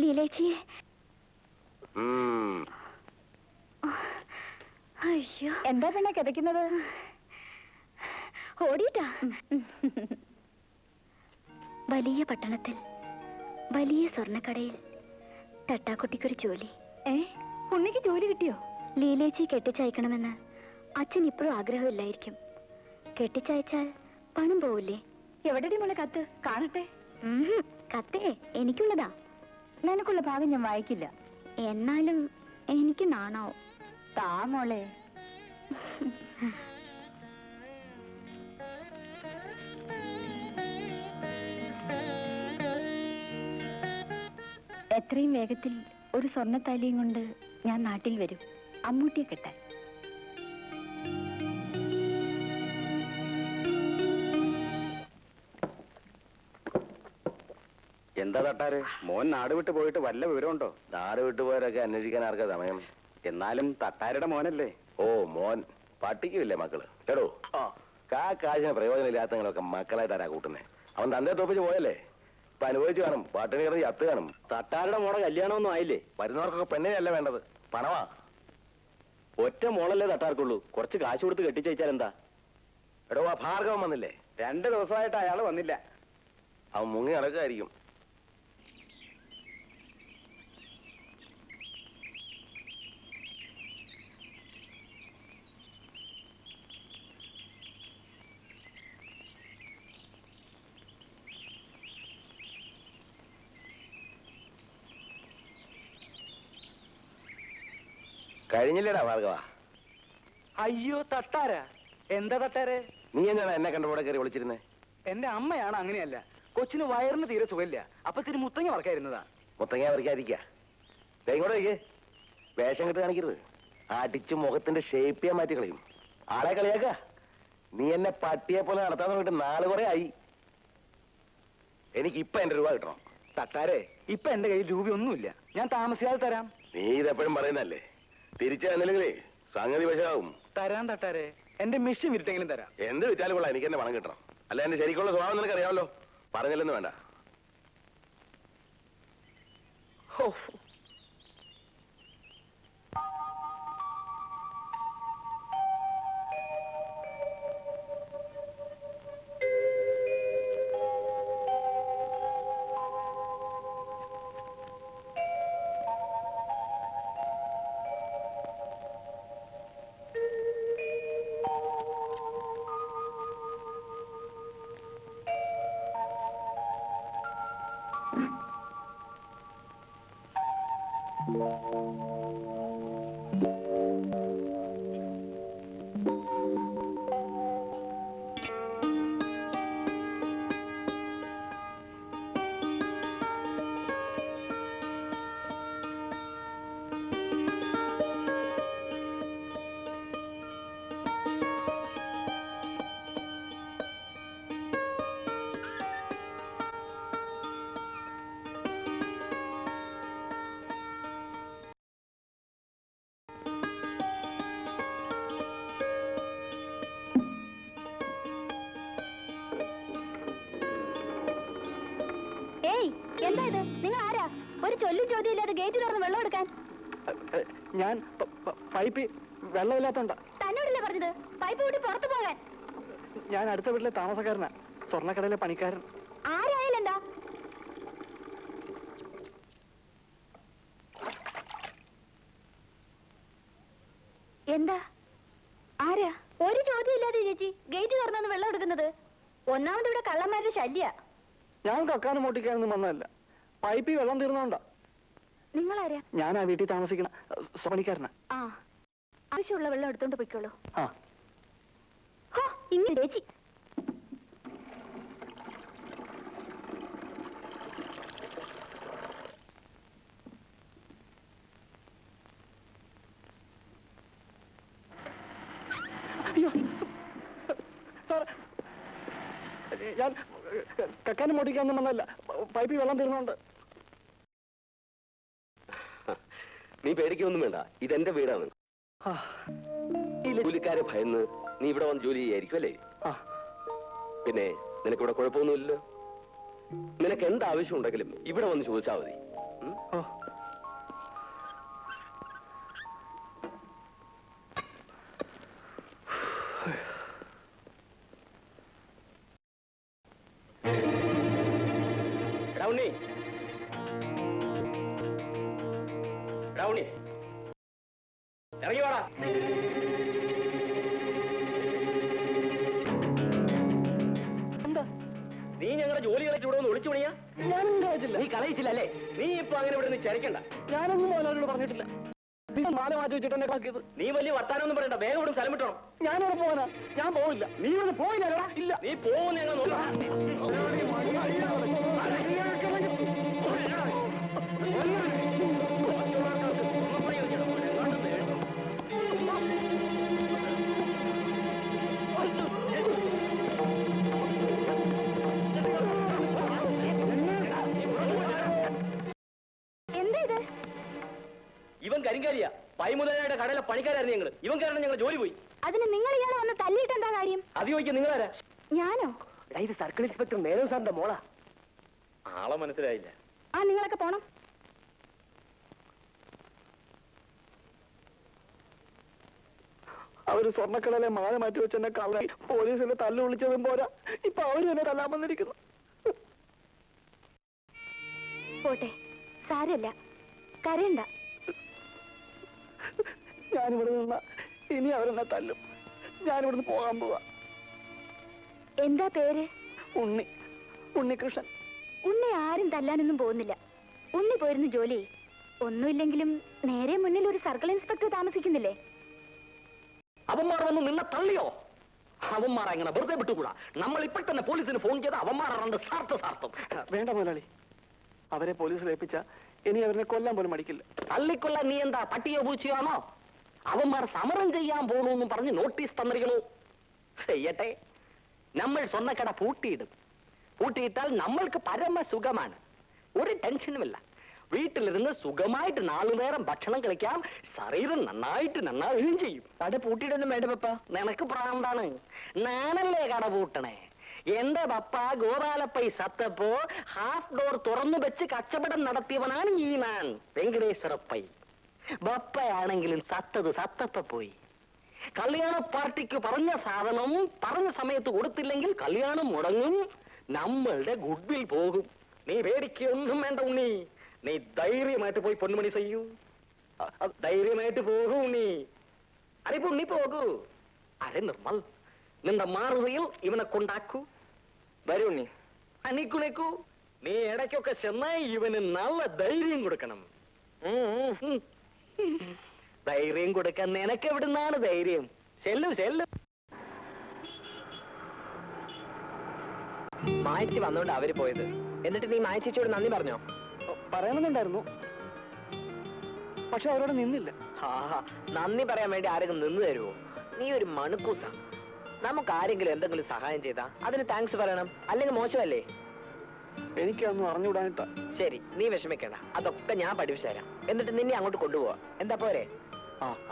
ലീലേച്ചിയെ. അയ്യോ, എന്താ പിന്നെ കിതയ്ക്കുന്നത്? ഓടിയിട്ടാ. വലിയ പട്ടണത്തിൽ വലിയ സ്വർണ്ണക്കടയിൽ തട്ടാക്കുട്ടിക്കൊരു ജോലി. ഉണ്ണിക്ക് ജോലി കിട്ടിയോ? ലീലേച്ചി കെട്ടിച്ചയക്കണമെന്ന് അച്ഛൻ ഇപ്പോഴും ആഗ്രഹമില്ലായിരിക്കും. കെട്ടിച്ചയച്ചാൽ പണം പോവില്ലേ? എവിടെടി മോളെ കത്ത്? കാണട്ടെ. കത്തേ എനിക്കുള്ളതാ. നിനക്കുള്ള ഭാഗം ഞാൻ വായിക്കില്ല. എന്നാലും എനിക്ക് നാണാവും. താ മോളെ. എത്രയും വേഗത്തിൽ ഒരു സ്വർണ്ണത്താലിയും കൊണ്ട് ഞാൻ നാട്ടിൽ വരും, അമ്മൂട്ടിയെ കെട്ടാൻ. എന്താ തട്ടാര്, മോൻ നാട് വിട്ട് പോയിട്ട് വല്ല വിവരമുണ്ടോ? നാട് വിട്ടു പോയവരൊക്കെ അന്വേഷിക്കാൻ ആർക്കാ സമയം? എന്നാലും തട്ടാരുടെ മോനല്ലേ? ഓ മോൻ, പട്ടിക്കുമില്ലേ മക്കള്? കേടോ, കാശിന് പ്രയോജനമില്ലാത്തങ്ങളൊക്കെ മക്കളായിട്ട് ആരാ കൂട്ടുന്നേ? അവൻ തന്റെ തോപ്പിച്ച് പോയല്ലേ, ഇപ്പൊ അനുഭവിച്ചു കാണും. പാട്ടിന് കിടന്ന് ചത്ത് കാണും. തട്ടാരുടെ മോളെ കല്യാണമൊന്നും ആയില്ലേ? വരുന്നവർക്കൊക്കെ പെണ്ണിനല്ല വേണ്ടത്, പണമാ. ഒറ്റ മോളല്ലേ തട്ടാർക്കുള്ളൂ, കുറച്ച് കാശ് കൊടുത്ത് കെട്ടിച്ചയച്ചാൽ എന്താ? എടോ, ആ ഭാർഗവൻ വന്നില്ലേ? 2 ദിവസമായിട്ട് അയാൾ വന്നില്ല. അവൻ മുങ്ങി നടക്കായിരിക്കും. കഴിഞ്ഞില്ലേടാ ഭാർഗവ? അയ്യോ തട്ടാരാ, എന്താ തട്ടാരെ? നീ എന്താണ് എന്നെ കണ്ടുകൂടെ കയറി വിളിച്ചിരുന്നേ? എന്റെ അമ്മയാണ്. അങ്ങനെയല്ല, കൊച്ചിന് വയറിന് തീരെ സുഖമില്ല, അപ്പൊ തിരി മുത്തങ്ങ വറക്കായിരുന്നതാ. മുത്തങ്ങ വരയ്ക്കാതിരിക്കാ. ഇങ്ങോട്ട് വയ്ക്കേ, വേഷം കെട്ട് കാണിക്കരുത്. അടിച്ച് മുഖത്തിന്റെ ഷേപ്പ് ചെയ്യാൻ മാറ്റി കളയും. ആളെ കളിയാക്ക. നീ എന്നെ പട്ടിയെ പോലെ നടത്താൻ വേണ്ടി 4 കുറെ ആയി. എനിക്ക് ഇപ്പൊ എന്റെ രൂപ കിട്ടണം. തട്ടാരെ, ഇപ്പൊ എന്റെ കയ്യിൽ രൂപയൊന്നുമില്ല, ഞാൻ താമസിയാതെ തരാം. നീ ഇതെപ്പോഴും പറയുന്നല്ലേ, തിരിച്ചു തന്നില്ലെങ്കിലേ സംഗതി വശമാവും. തരാം തട്ടാരെ, എന്റെ മെഷീൻ വിരിട്ടെങ്കിലും തരാം. എന്ത് വിറ്റാലും കൊള്ളാം, എനിക്ക് എന്നെ പണം കിട്ടണം. അല്ല, എന്റെ ശരിക്കുള്ള സ്വഭാവം നിനക്ക് അറിയാമല്ലോ. പറഞ്ഞില്ലെന്ന് വേണ്ട. എന്താ ഇത്? നിങ്ങൾ ആരാ? ഒരു ചൊല്ലും ചോദ്യം ഇല്ലാതെ ഗേറ്റ് തുറന്ന് വെള്ളം എടുക്കാൻ? ഞാൻ പൈപ്പ് വെള്ളമില്ലാത്തോണ്ടാ. തന്നോടല്ലേ പറഞ്ഞത് പൈപ്പ് കൂട്ടി പുറത്തു പോകാൻ? ഞാൻ അടുത്ത വീട്ടിലെ താമസക്കാരനാ, സ്വർണ്ണക്കടയിലെ പണിക്കാരൻ. ആരായാലും എന്താ? എന്താ? ആരാ? ഒരു ചോദ്യം ഇല്ലാതെ ചേച്ചി ഗേറ്റ് തുറന്നു വെള്ളം എടുക്കുന്നത്? ഒന്നാമത് ഇവിടെ കള്ളന്മാരുടെ ശല്യ. ഞാൻ കക്കാനും മോട്ടിക്കാനൊന്നും വന്നതല്ല, പൈപ്പിൽ വെള്ളം തീർന്നോണ്ടാ. നിങ്ങളാരാ? ഞാൻ ആ വീട്ടിൽ താമസിക്കുന്ന പണിക്കാരനാ. ആ, ആവശ്യമുള്ള വെള്ളം എടുത്തോണ്ട് പോയിക്കോളൂ. ആ ഇങ്ങനെ ചേച്ചി. ഞാൻ കക്കാനും മോട്ടിക്കാനൊന്നും വന്നതല്ല, പൈപ്പിൽ വെള്ളം തീർന്നോണ്ട്. നീ പേടിക്കൊന്നും വേണ്ട, ഇതെന്റെ വീടാണ്. ജോലിക്കാരെ ഭയന്ന് നീ ഇവിടെ വന്ന് ജോലി ചെയ്യായിരിക്കും അല്ലേ? പിന്നെ നിനക്കിവിടെ കുഴപ്പമൊന്നുമില്ലല്ലോ. നിനക്ക് എന്താവശ്യം ഉണ്ടെങ്കിലും ഇവിടെ വന്ന് ചോദിച്ചാൽ മതി. ഓ റൗണി റൗണി ഇറങ്ങി വാടാ. നീ ഞങ്ങളുടെ ജോലി കളിച്ച് ഇവിടെ ഒന്ന് ഒളിച്ചു പണിയാ? ഞാനൊന്നും കഴിച്ചില്ല. നീ കളയിച്ചില്ലല്ലേ? നീ ഇപ്പൊ അങ്ങനെ ഇവിടെ നിന്ന് ചരിക്കണ്ട. ഞാനൊന്നും മുതലാളിയോട് പറഞ്ഞിട്ടില്ല. മാല മാറ്റി വെച്ചിട്ട് എന്നെ കളക്കിയത്. നീ വലിയ വർത്താനൊന്നും പറയണ്ട, വേഗം ഇവിടെ സ്ഥലം വിട്ടണം. ഞാനിവിടെ പോവാനാ. ഞാൻ പോവില്ല. നീ ഇവിടെ പോയില്ല. ഇല്ല. നീ പോകുന്ന ഞങ്ങൾ നോക്കാം. എന്താ ഇത്? ഇവൻ കരിങ്കാരിയാ. പൈമുതലായുടെ കടയിലെ പണിക്കാരായിരുന്നു ഞങ്ങൾ. ഇവൻ കാരണം ഞങ്ങൾ ജോലി പോയി. അതിന് നിങ്ങൾ ഇയാളെ വന്ന് തല്ലിയിട്ട് എന്താ കാര്യം? അത് ചോദിക്കാൻ നിങ്ങളാരാ? ഞാനോ? ഇത് സർക്കിൾ ഇൻസ്പെക്ടർ മേനോൻ സാറിന്റെ മോളാ. ആളെ മനസ്സിലായില്ല. ആ, നിങ്ങളൊക്കെ പോണം. അവര് സ്വർണ്ണക്കടയിലെ മാല മാറ്റി വെച്ചെന്നെ കള്ളി പോലീസിനെ തല്ലു വിളിച്ചതും പോരാ, ഇപ്പൊ അവര് തന്നെ തല്ലാൻ വന്നിരിക്കുന്നു. പോട്ടെ, സാരമില്ല, കരയണ്ട. ഞാനിവിടെ നിന്ന ഇനി അവരെന്നെ തല്ലും. ഞാനിവിടുന്ന് പോകാൻ പോവാ. എന്താ പേര്? ഉണ്ണികൃഷ്ണൻ. ഉണ്ണി ആരും തല്ലാനൊന്നും പോകുന്നില്ല. ഉണ്ണി പോയിരുന്നു ജോലി. ഒന്നുമില്ലെങ്കിലും നേരെ മുന്നിൽ ഒരു സർക്കിൾ ഇൻസ്പെക്ടർ താമസിക്കുന്നില്ലേ? അവന്മാർ വന്ന് നിന്നെ തള്ളിയോ? അവന്മാർ എങ്ങനെ വെറുതെ വിട്ടുകൂടാ? നമ്മൾ ഇപ്പോൾ തന്നെ പോലീസിന് ഫോൺ ചെയ്ത് അവന്മാരുടെ സാർത്ഥം. വേണ്ട മുതലാളി, അവരെ പോലീസിൽ ഏൽപ്പിച്ച ഇനി അവരെ കൊല്ലാൻ പോലും മടിക്കില്ല. തള്ളിക്കൊല്ലാൻ നീ എന്താ പട്ടിയോ പൂച്ചയാണോ? അവന്മാർ സമരം ചെയ്യാൻ പോകണമെന്നും പറഞ്ഞ് നോട്ടീസ് തന്നിരിക്കണു. ചെയ്യട്ടെ, നമ്മൾ സ്വർണ്ണക്കട പൂട്ടിയിടും. പൂട്ടിയിട്ടാൽ നമ്മൾക്ക് പരമസുഖമാണ്. ഒരു ടെൻഷനുമില്ല. വീട്ടിലിരുന്ന് സുഖമായിട്ട് 4 നേരം ഭക്ഷണം കഴിക്കാം. ശരീരം നന്നാവുകയും ചെയ്യും. കട പൂട്ടിയിടൊന്നും വേണ്ട പപ്പ. നിനക്ക് പ്രാന്താണ്. ഞാനല്ലേ കട പൂട്ടണേ. എന്റെ പപ്പ ഗോപാലപ്പൈ സത്തപ്പോ ഹാഫ് ഡോർ തുറന്നു വെച്ച് കച്ചവടം നടത്തിയവനാണ് ഈ ഞാൻ, വെങ്കടേശ്വരപ്പൈ. ബപ്പയാണെങ്കിലും സത്തപ്പ പോയി. കല്യാണ പാർട്ടിക്ക് പറഞ്ഞ സാധനം പറഞ്ഞ സമയത്ത് കൊടുത്തില്ലെങ്കിൽ കല്യാണം മുടങ്ങും. നമ്മളുടെ ഗുഡ്വിൽ പോകും. നീ പേടിക്കൊന്നും വേണ്ട ഉണ്ണി. നീ ധൈര്യമായിട്ട് പോയി പൊന്മുണി ചെയ്യൂ. ധൈര്യമായിട്ട് പോകൂ ഉണ്ണി. അതിപ്പോ ഉണ്ണി പോകൂ. അരെ നിർമ്മൽ, നിന്റെ മാറുകയിൽ ഇവനെ കൊണ്ടാക്കൂ. വരൂ ഉണ്ണി. അനിക്കുണിക്കൂ. നീ ഇടയ്ക്കൊക്കെ ചെന്നായി ഇവന് നല്ല ധൈര്യം കൊടുക്കണം. ധൈര്യം കൊടുക്കാൻ നിനക്ക് എവിടുന്നാണ് ധൈര്യം? ചെല്ലു. മായച്ചി വന്നോണ്ട് അവര് പോയത്. എന്നിട്ട് നീ മായച്ചിയോട് നന്ദി പറഞ്ഞോ? പറയണമെന്നുണ്ടായിരുന്നു, പക്ഷെ അവരോട് നിന്നില്ല. നന്ദി പറയാൻ വേണ്ടി ആരെങ്കിലും നിന്ന് തരുമോ? നീ ഒരു മണുക്കൂസ. നമുക്ക് ആരെങ്കിലും എന്തെങ്കിലും സഹായം ചെയ്താ അതിന് താങ്ക്സ് പറയണം, അല്ലെങ്കിൽ മോശമല്ലേ? എനിക്കൊന്നും അറിഞ്ഞുവിടാനിട്ടാ. ശരി, നീ വിഷമിക്കണ്ട. അതൊക്കെ ഞാൻ പഠിപ്പിച്ചു തരാം. എന്നിട്ട് നിന്നെ അങ്ങോട്ട് കൊണ്ടുപോവാ. എന്താ പോരെ?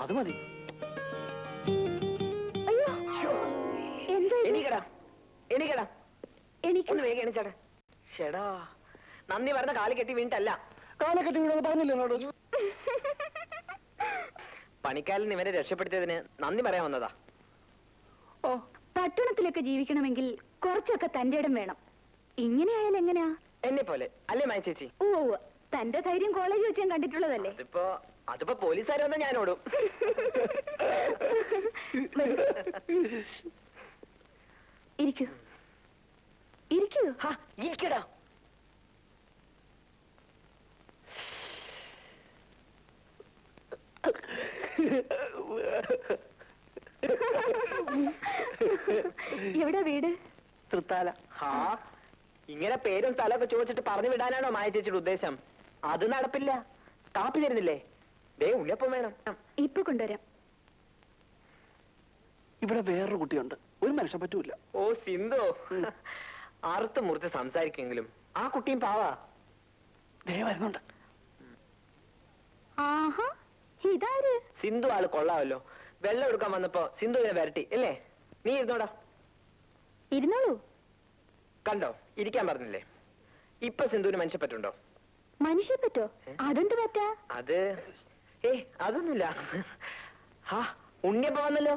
അത് മതി. അയ്യോ, എന്താ ഇത്? എണീക്കടാ. എനിക്ക് ഒന്ന് വേഗം എണിച്ചേടാ. ചേടാ, നന്ദി പറഞ്ഞ കാല് കെട്ടി വീണിട്ടല്ല. കാലെ കെട്ടി വീണെന്ന് പറഞ്ഞില്ല എന്നോട്. പണിക്കാരൻ ഇവരെ രക്ഷപ്പെടുത്തിയതിന് നന്ദി പറയാൻ വന്നതാ. പട്ടണത്തിലൊക്കെ ജീവിക്കണമെങ്കിൽ കുറച്ചൊക്കെ തന്റെ ഇടം വേണം. ഇങ്ങനെയായാൽ എങ്ങനെയാ? എന്നെ പോലെ അല്ലേ മായ ചേച്ചി? ഓ, തന്റെ ധൈര്യം കോളേജ് വെച്ച് ഞാൻ കണ്ടിട്ടുള്ളതല്ലേ. അതിപ്പോ പോലീസുകാർ വന്നാ ഞാൻ ഓടും. ഇരിക്കൂ. ഇരിക്കടാ. എവിടെ വീട്? തൃത്താല. ഇങ്ങനെ പേരും സ്ഥലമൊക്കെ ചോദിച്ചിട്ട് പറഞ്ഞു വിടാനാണോ മായ ചേച്ചിയുടെ ഉദ്ദേശം? അത് നടപ്പില്ല. കാപ്പി തരുന്നില്ലേ? ദേ ഉള്ളിയപ്പം വേണം. ഇപ്പൊ കൊണ്ടുവരാം. ഇവിടെ വേറൊരു കുട്ടിയുണ്ട്, ഒരു മനുഷ്യൻ പറ്റൂല. ഓ സിന്ധു, അറുത്ത് മുറിച്ച് സംസാരിക്കെങ്കിലും ആ കുട്ടിയും പാവാ. ദേ വരുന്നുണ്ട്. ആഹാ, ഇതാര്? സിന്ധു ആള് കൊള്ളാമല്ലോ. വെള്ളം എടുക്കാൻ വന്നപ്പോ സിന്ധുവിനെ വരട്ടി അല്ലേ? നീ ഇരുന്നോടാ. ഇരുന്നോളൂ. കണ്ടോ, ഇരിക്കാൻ പറഞ്ഞില്ലേ? ഇപ്പൊ സിന്ധുവിന് മനുഷ്യപ്പറ്റുണ്ടോ? മനുഷ്യ പറ്റോ? അതെന്ത് പറ്റാ? അത് അതൊന്നുമില്ല. ഉണ്ണിയപ്പ വന്നല്ലോ.